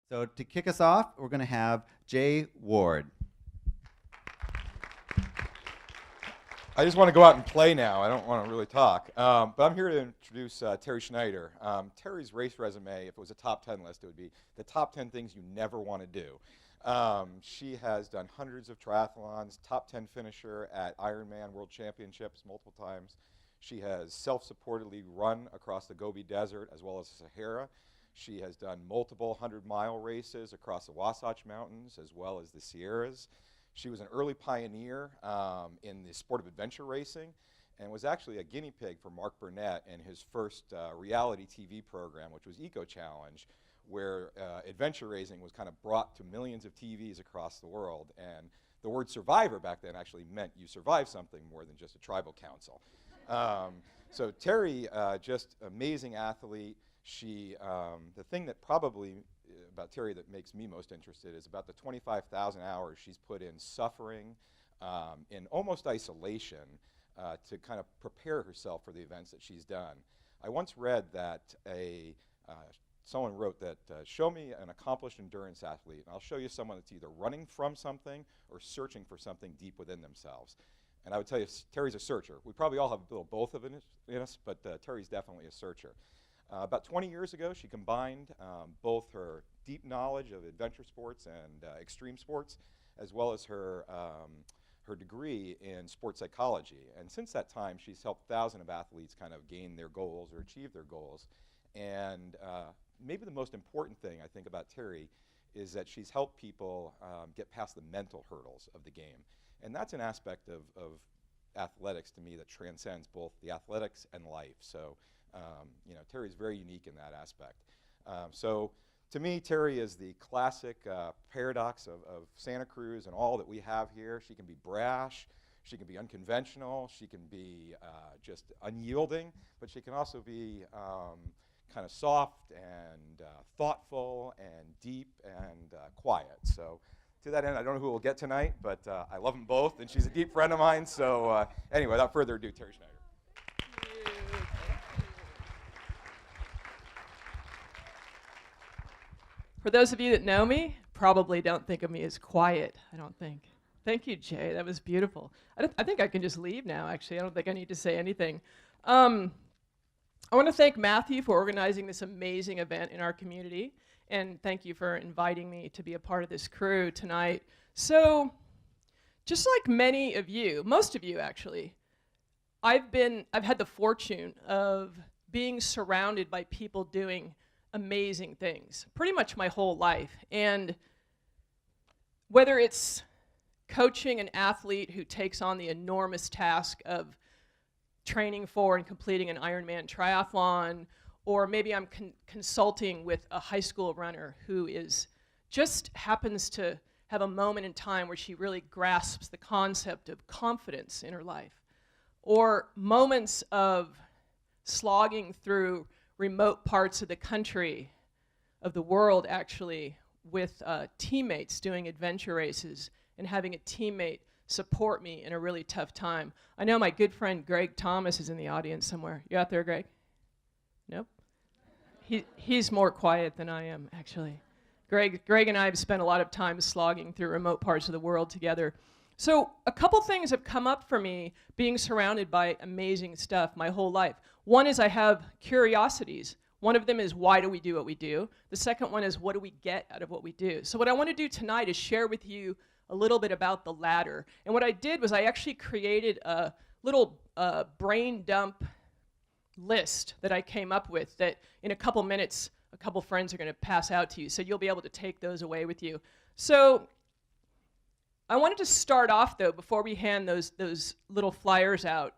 So to kick us off, we're going to have Jay Ward. I just want to go out and play now. I don't want to really talk. But I'm here to introduce Terri Schneider. Terri's race resume, if it was a top 10 list, it would be the top 10 things you never want to do. She has done hundreds of triathlons, top 10 finisher at Ironman World Championships multiple times. She has self-supportedly run across the Gobi Desert as well as the Sahara. She has done multiple 100-mile races across the Wasatch Mountains as well as the Sierras. She was an early pioneer in the sport of adventure racing and was actually a guinea pig for Mark Burnett in his first reality TV program, which was Eco Challenge, where adventure racing was kind of brought to millions of TVs across the world. And the word survivor back then actually meant you survived something more than just a tribal council. So Terri, just amazing athlete. She, the thing that probably about Terri that makes me most interested is about the 25,000 hours she's put in suffering, in almost isolation, to kind of prepare herself for the events that she's done. I once read that someone wrote that, show me an accomplished endurance athlete, and I'll show you someone that's either running from something or searching for something deep within themselves. And I would tell you, Terri's a searcher. We probably all have a little both of it in us, but Terri's definitely a searcher. About 20 years ago, she combined both her deep knowledge of adventure sports and extreme sports, as well as her degree in sports psychology. And since that time, she's helped thousands of athletes kind of gain their goals or achieve their goals. And maybe the most important thing I think about Terri is that she's helped people get past the mental hurdles of the game. And that's an aspect of athletics to me that transcends both the athletics and life. So Terri's very unique in that aspect. So to me, Terri is the classic paradox of Santa Cruz and all that we have here. She can be brash, she can be unconventional, she can be just unyielding, but she can also be kind of soft and thoughtful and deep and quiet. So to that end, I don't know who we'll get tonight, but I love them both, and she's a deep friend of mine. So anyway, without further ado, Terri Schneider. For those of you that know me, probably don't think of me as quiet, I don't think. Thank you, Jay. That was beautiful. I think I can just leave now, actually. I don't think I need to say anything. I want to thank Matthew for organizing this amazing event in our community, and thank you for inviting me to be a part of this crew tonight. So, just like many of you, most of you actually, I've had the fortune of being surrounded by people doing amazing things pretty much my whole life. And whether it's coaching an athlete who takes on the enormous task of training for and completing an Ironman triathlon, or maybe I'm consulting with a high school runner who just happens to have a moment in time where she really grasps the concept of confidence in her life, or moments of slogging through remote parts of the country, of the world actually, with teammates doing adventure races and having a teammate support me in a really tough time. I know my good friend Greg Thomas is in the audience somewhere. You out there, Greg? Nope? He's more quiet than I am, actually. Greg and I have spent a lot of time slogging through remote parts of the world together. So a couple things have come up for me being surrounded by amazing stuff my whole life. One is I have curiosities. One of them is, why do we do what we do? The second one is, what do we get out of what we do? So what I want to do tonight is share with you a little bit about the latter. And what I did was I actually created a little brain dump list that I came up with that in a couple minutes, a couple friends are going to pass out to you. So you'll be able to take those away with you. So I wanted to start off, though, before we hand those little flyers out,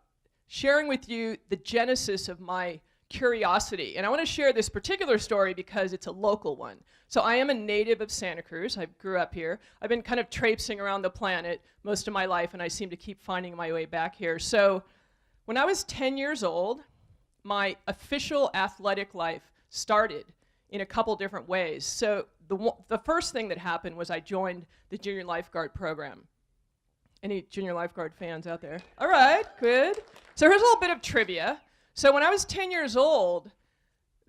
sharing with you the genesis of my curiosity. And I want to share this particular story because it's a local one. So I am a native of Santa Cruz. I grew up here. I've been kind of traipsing around the planet most of my life, and I seem to keep finding my way back here. So when I was 10 years old, my official athletic life started in a couple different ways. So the first thing that happened was I joined the junior lifeguard program. Any junior lifeguard fans out there? All right, good. So here's a little bit of trivia. So when I was 10 years old,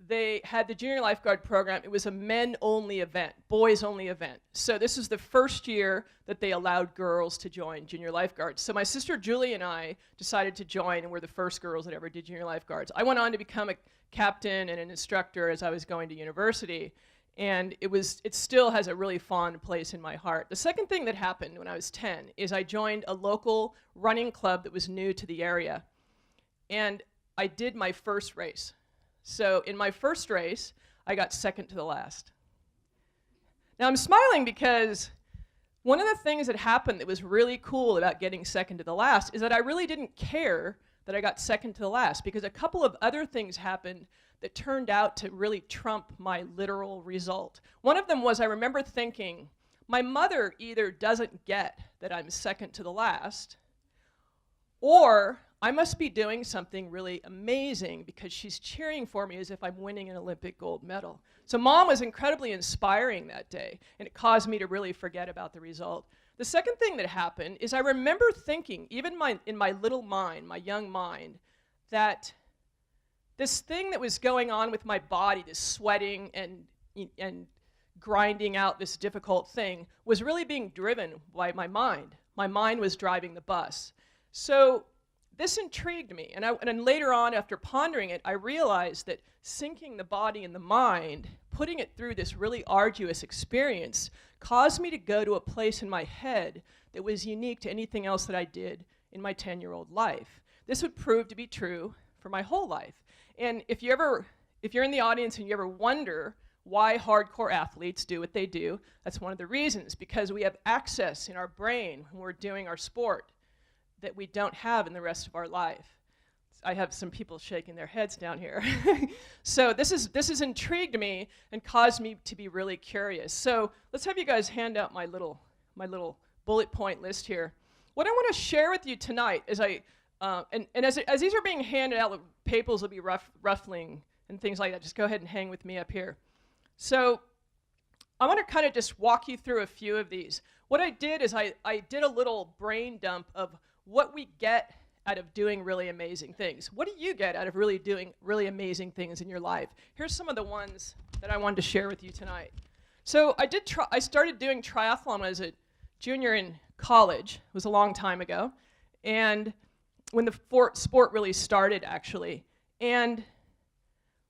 they had the junior lifeguard program. It was a men-only event, boys-only event. So this was the first year that they allowed girls to join junior lifeguards. So my sister Julie and I decided to join, and we're the first girls that ever did junior lifeguards. I went on to become a captain and an instructor as I was going to university, and it still has a really fond place in my heart. The second thing that happened when I was 10 is I joined a local running club that was new to the area, and I did my first race. So in my first race, I got second to the last. Now I'm smiling because one of the things that happened that was really cool about getting second to the last is that I really didn't care that I got second to the last, because a couple of other things happened that turned out to really trump my literal result. One of them was I remember thinking, my mother either doesn't get that I'm second to the last, or I must be doing something really amazing because she's cheering for me as if I'm winning an Olympic gold medal. So Mom was incredibly inspiring that day, and it caused me to really forget about the result. The second thing that happened is I remember thinking, even in my little mind, my young mind, that this thing that was going on with my body, this sweating and grinding out this difficult thing, was really being driven by my mind. My mind was driving the bus. So this intrigued me, and then later on, after pondering it, I realized that syncing the body and the mind, putting it through this really arduous experience, caused me to go to a place in my head that was unique to anything else that I did in my 10-year-old life. This would prove to be true for my whole life. And if you're in the audience and you ever wonder why hardcore athletes do what they do, that's one of the reasons, because we have access in our brain when we're doing our sport that we don't have in the rest of our life. I have some people shaking their heads down here. So this has intrigued me and caused me to be really curious. So let's have you guys hand out my little bullet point list here. What I want to share with you tonight is as these are being handed out, the papers will be ruffling and things like that. Just go ahead and hang with me up here. So I want to kind of just walk you through a few of these. What I did is I did a little brain dump of what we get out of doing really amazing things. What do you get out of really doing really amazing things in your life? Here's some of the ones that I wanted to share with you tonight. So I started doing triathlon when I was a junior in college. It was a long time ago. And when the sport really started, actually. And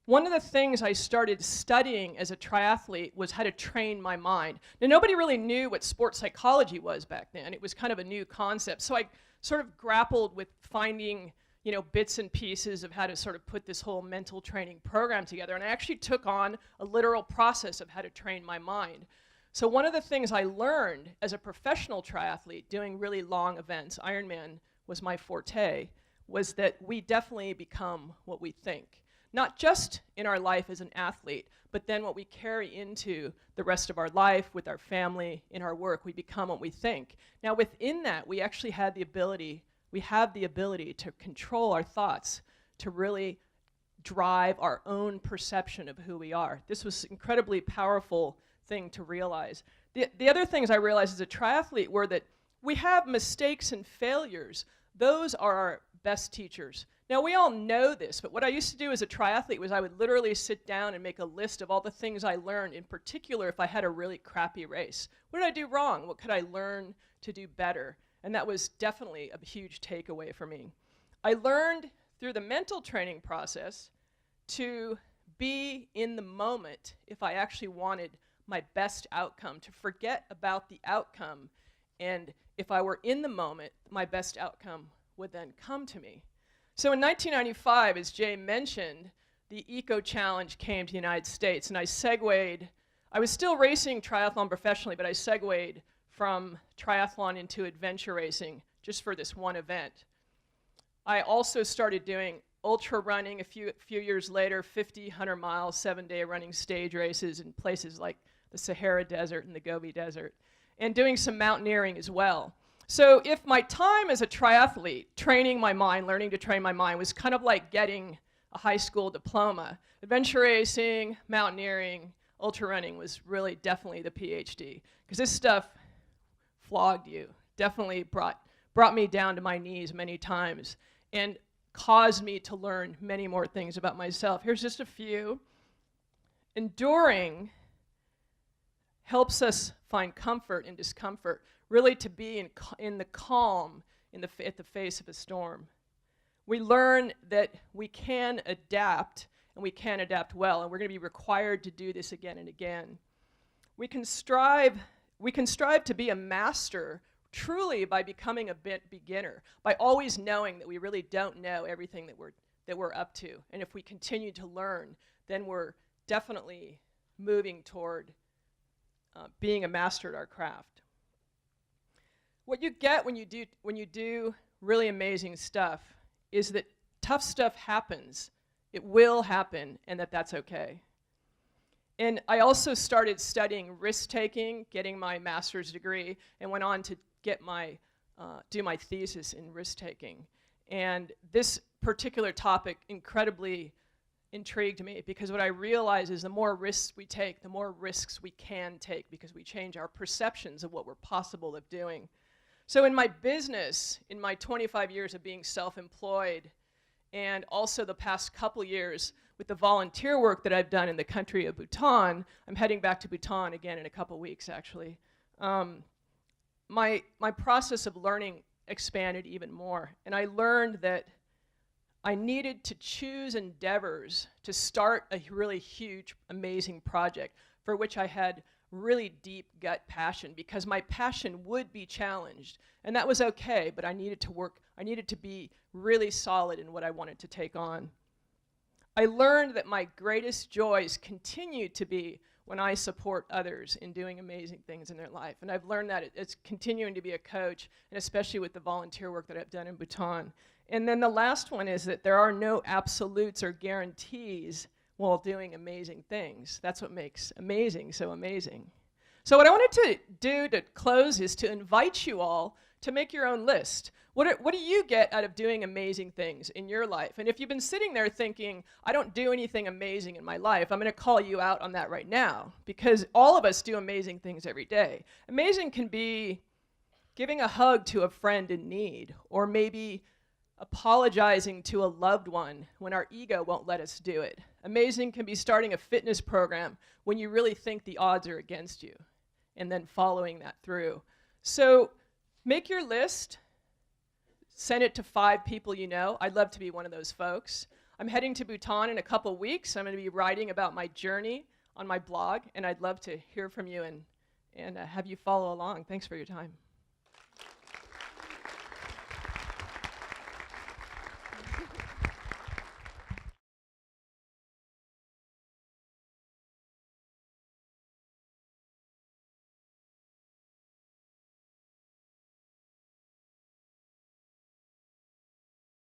one of the things I started studying as a triathlete was how to train my mind. Now, nobody really knew what sports psychology was back then. It was kind of a new concept. So I sort of grappled with finding, bits and pieces of how to sort of put this whole mental training program together. And I actually took on a literal process of how to train my mind. So one of the things I learned as a professional triathlete doing really long events, Ironman was my forte, was that we definitely become what we think. Not just in our life as an athlete, but then what we carry into the rest of our life, with our family, in our work. We become what we think. Now within that, we actually have the ability to control our thoughts, to really drive our own perception of who we are. This was an incredibly powerful thing to realize. The other things I realized as a triathlete were that we have mistakes and failures. Those are our best teachers. Now, we all know this, but what I used to do as a triathlete was I would literally sit down and make a list of all the things I learned, in particular if I had a really crappy race. What did I do wrong? What could I learn to do better? And that was definitely a huge takeaway for me. I learned through the mental training process to be in the moment if I actually wanted my best outcome, to forget about the outcome. And if I were in the moment, my best outcome would then come to me. So in 1995, as Jay mentioned, the Eco Challenge came to the United States, and I was still racing triathlon professionally, but I segued from triathlon into adventure racing just for this one event. I also started doing ultra running a few years later, 50, 100 miles, 7-day running stage races in places like the Sahara Desert and the Gobi Desert, and doing some mountaineering as well. So if my time as a triathlete, training my mind, learning to train my mind, was kind of like getting a high school diploma, adventure racing, mountaineering, ultra running was really definitely the PhD. Because this stuff flogged you, definitely brought me down to my knees many times, and caused me to learn many more things about myself. Here's just a few. enduring helps us find comfort in discomfort, really to be in the calm at the face of a storm. We learn that we can adapt, and we can adapt well, and we're going to be required to do this again and again. We can strive to be a master truly by becoming a beginner, by always knowing that we really don't know everything that we're up to. And if we continue to learn, then we're definitely moving toward being a master at our craft. What you get when you do really amazing stuff is that tough stuff happens. It will happen, and that's okay. And I also started studying risk-taking, getting my master's degree, and went on to get do my thesis in risk-taking. And this particular topic incredibly intrigued me, because what I realized is the more risks we take, the more risks we can take, because we change our perceptions of what we're possible of doing. So in my business, in my 25 years of being self-employed, and also the past couple years with the volunteer work that I've done in the country of Bhutan, I'm heading back to Bhutan again in a couple weeks, actually. My process of learning expanded even more, and I learned that I needed to choose endeavors to start a really huge, amazing project for which I had really deep gut passion, because my passion would be challenged, and that was okay, but I needed to be really solid in what I wanted to take on. I learned that my greatest joys continue to be when I support others in doing amazing things in their life. And I've learned that it's continuing to be a coach, and especially with the volunteer work that I've done in Bhutan. And then the last one is that there are no absolutes or guarantees while doing amazing things. That's what makes amazing so amazing. So what I wanted to do to close is to invite you all to make your own list. What do you get out of doing amazing things in your life? And if you've been sitting there thinking, I don't do anything amazing in my life, I'm going to call you out on that right now, because all of us do amazing things every day. Amazing can be giving a hug to a friend in need, or maybe apologizing to a loved one when our ego won't let us do it. Amazing can be starting a fitness program when you really think the odds are against you, and then following that through. So make your list. Send it to 5 people you know. I'd love to be one of those folks. I'm heading to Bhutan in a couple weeks. I'm going to be writing about my journey on my blog, and I'd love to hear from you and have you follow along. Thanks for your time.